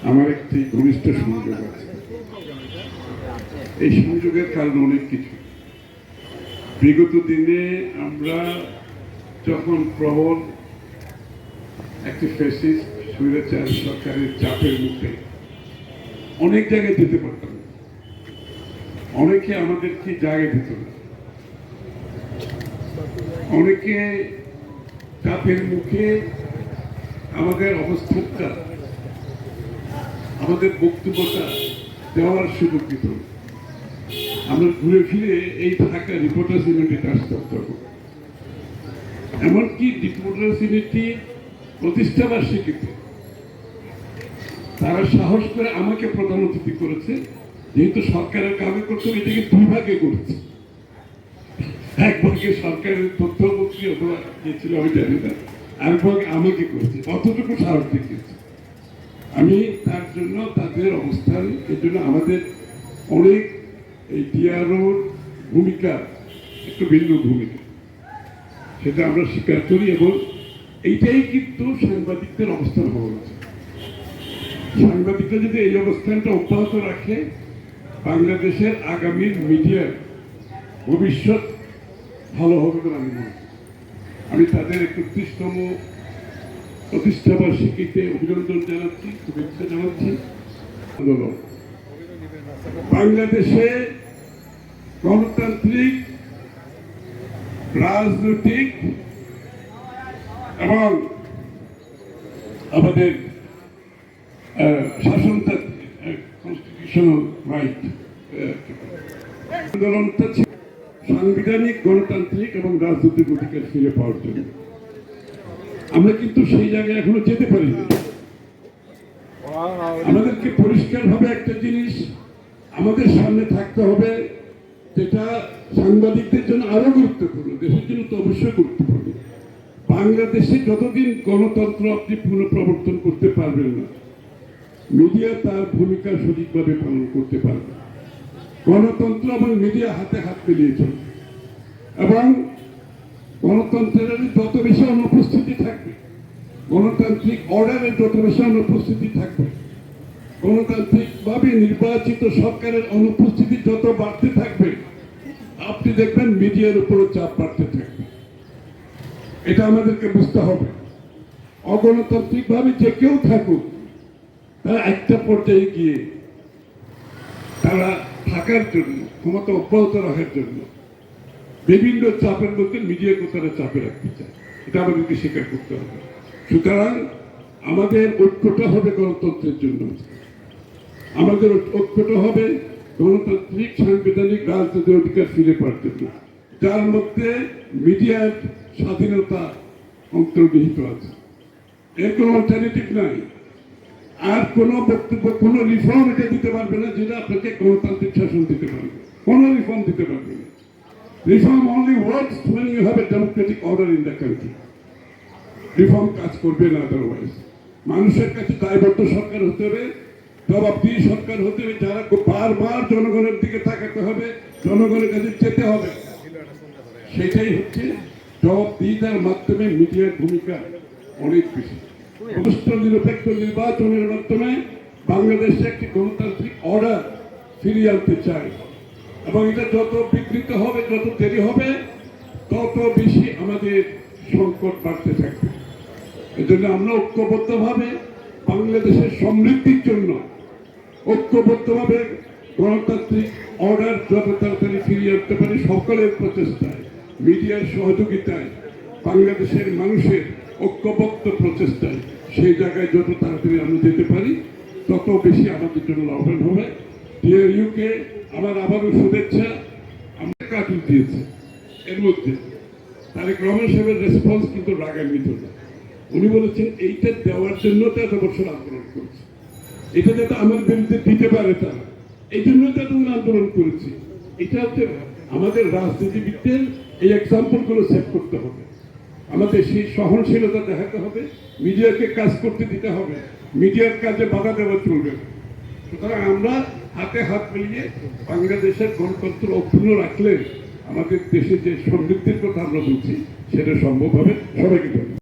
আমার একটি ঘনিষ্ঠ সংযোগ আছে। এই সংযোগের কারণ অনেক কিছু। বিগত দিনে আমরা যখন প্রবল একটি ফ্যাসিস্ট স্বৈরাচার সরকারের চাপের মুখে অনেক জায়গায় যেতে পারতাম, অনেকে আমাদেরকে জায়গা দিত না, অনেকে চাপের মুখে আমাদের অবস্থানটা, আমাদের বক্তব্যটা দেওয়ার সুযোগ দিত। আমরা ঘুরে ফিরে এই ঢাকা রিপোর্টার্স ইউনিটিতে আসতাম তখন। এমনকি রিপোর্টার্স ইউনিটি প্রতিষ্ঠা বার্ষিকীতে তারা সাহস করে আমাকে প্রধান অতিথি করেছে, যেহেতু সরকারের কাজে করতে এটাকে দুই ভাগে করেছে। এক ভাগে সরকারের তথ্যমন্ত্রী অথবা যে ছিল আমি জানি না, আর ভাগে আমাকে করেছে। কতটুকু সাহস দেখিয়েছে আমি তার জন্য তাদের অবস্থান, এর জন্য আমাদের অনেক এই ডিআরওর ভূমিকা একটু ভিন্ন ভূমিকা, সেটা আমরা স্বীকার করি। এবং এইটাই কিন্তু সাংবাদিকদের অবস্থান হওয়া উচিত। সাংবাদিকরা যদি এই অবস্থানটা অব্যাহত রাখে, বাংলাদেশের আগামীর মিডিয়ার ভবিষ্যৎ ভালো হবে বলে আমি মনে করি। আমি তাদের 31তম প্রতিষ্ঠা বার্ষিকীতে অভিনন্দন জানাচ্ছি, শুভেচ্ছা জানাচ্ছি। আন্দোলন বাংলাদেশে গণতান্ত্রিক, রাজনৈতিক এবং আমাদের শাসনতান্ত্রিক কনস্টিটিউশনাল রাইট আন্দোলনটা ছিল সাংবিধানিক, গণতান্ত্রিক এবং রাজনৈতিক অধিকার ফিরে পাওয়ার জন্য। আমরা কিন্তু সেই জায়গায় এখনো যেতে পারি না। আমাদেরকে পরিষ্কারভাবে একটা জিনিস আমাদের সামনে থাকতে হবে, যেটা সাংবাদিকদের জন্য আরো গুরুত্বপূর্ণ, দেশের জন্য তো অবশ্যই গুরুত্বপূর্ণ। বাংলাদেশে যতদিন গণতন্ত্র আপনি পুনঃপ্রবর্তন করতে পারবেন না, মিডিয়া তার ভূমিকা সঠিকভাবে পালন করতে পারবে। গণতন্ত্র এবং মিডিয়া হাতে হাত মিলিয়ে চলবে, এবং গণতন্ত্রের যত বেশি অনুপস্থিতি থাকবে, গণতান্ত্রিক অর্ডারের যত বেশি অনুপস্থিতি থাকবে, গণতান্ত্রিকভাবে নির্বাচিত সরকারের অনুপস্থিতি যত বাড়তে থাকবে, আপনি দেখবেন মিডিয়ার উপরও চাপ বাড়তে থাকবে। এটা আমাদেরকে বুঝতে হবে। অগণতান্ত্রিকভাবে যে কেউ থাকুক, তারা একটা পর্যায়ে গিয়ে তারা থাকার জন্য, ক্ষমতা অব্যাহত রাখার জন্য বিভিন্ন চাপের মধ্যে মিডিয়াকে তারা চাপে রাখতে চায়। এটা আমাদেরকে স্বীকার করতে হবে। সুতরাং আমাদের ঐক্যটা হবে গণতন্ত্রের জন্য, আমাদের ঐক্যটা হবে গণতান্ত্রিক, সাংবিধানিক, রাজনৈতিক অধিকার ফিরে পাওয়ার জন্য, যার মধ্যে মিডিয়ার স্বাধীনতা অন্তর্নিহিত আছে। এর কোনো অল্টারনেটিভ নাই। আর কোনো বক্তব্য, কোনো রিফর্ম এটা দিতে পারবে না যেটা আপনাকে গণতান্ত্রিক শাসন দিতে পারবে। কোনো রিফর্ম দিতে পারবে না। Reform only works when you have a democratic order in the country. Reform কাজ করবে না আদারওয়াইজ। মানুষের কাছে দায়বদ্ধ সরকার হতে হবে, জবাবদিহি সরকার হতে হবে, যারা বারবার জনগণের দিকে তাকাতে হবে, জনগণের কাছে যেতে হবে। সেটাই হচ্ছে জবাবদিহিতার মাধ্যমে মিডিয়ার ভূমিকা অনেক বেশি। নিরপেক্ষ নির্বাচনের মাধ্যমে বাংলাদেশে একটি গণতান্ত্রিক অর্ডার ফিরিয়ে আনতে চায়, এবং এটা যত বিকৃত হবে, যত দেরি হবে, তত বেশি আমাদের সংকট বাড়তে থাকবে। এজন্য আমরা ঐক্যবদ্ধভাবে বাংলাদেশের সমৃদ্ধির জন্য ঐক্যবদ্ধভাবে গণতান্ত্রিক অর্ডার যত তাড়াতাড়ি ফিরিয়ে আনতে পারি, সকলের প্রচেষ্টায়, মিডিয়ার সহযোগিতায়, বাংলাদেশের মানুষের ঐক্যবদ্ধ প্রচেষ্টায় সেই জায়গায় যত তাড়াতাড়ি আমরা যেতে পারি, তত বেশি আমাদের জন্য লাভবান হবে। ডিআরইউকে আমার আবারও শুভেচ্ছা। আমরা কাটিয়ে দিয়েছে, এর মধ্যে তারেক রহমান সাহেবের রেসপন্স কিন্তু রাগান্বিত না। উনি বলেছেন এইটা দেওয়ার জন্য তো এত বছর আন্দোলন করেছে, এটা যাতে আমার বিরুদ্ধে দিতে পারে তারা, এই জন্য তো এতদিন আন্দোলন করেছি। এটা হচ্ছে আমাদের রাজনীতিবিদদের এই এক্সাম্পলগুলো সেট করতে হবে। আমাদের সেই সহনশীলতা দেখাতে হবে, মিডিয়াকে কাজ করতে দিতে হবে, মিডিয়ার কাজে বাধা দেওয়া চলবে না। সুতরাং আমরা হাতে হাত মিলিয়ে বাংলাদেশের গণতন্ত্র অক্ষুণ্ণ রাখলে আমাদের দেশে যে সমৃদ্ধির কথা আমরা বলছি, সেটা সম্ভব হবে। সবাইকে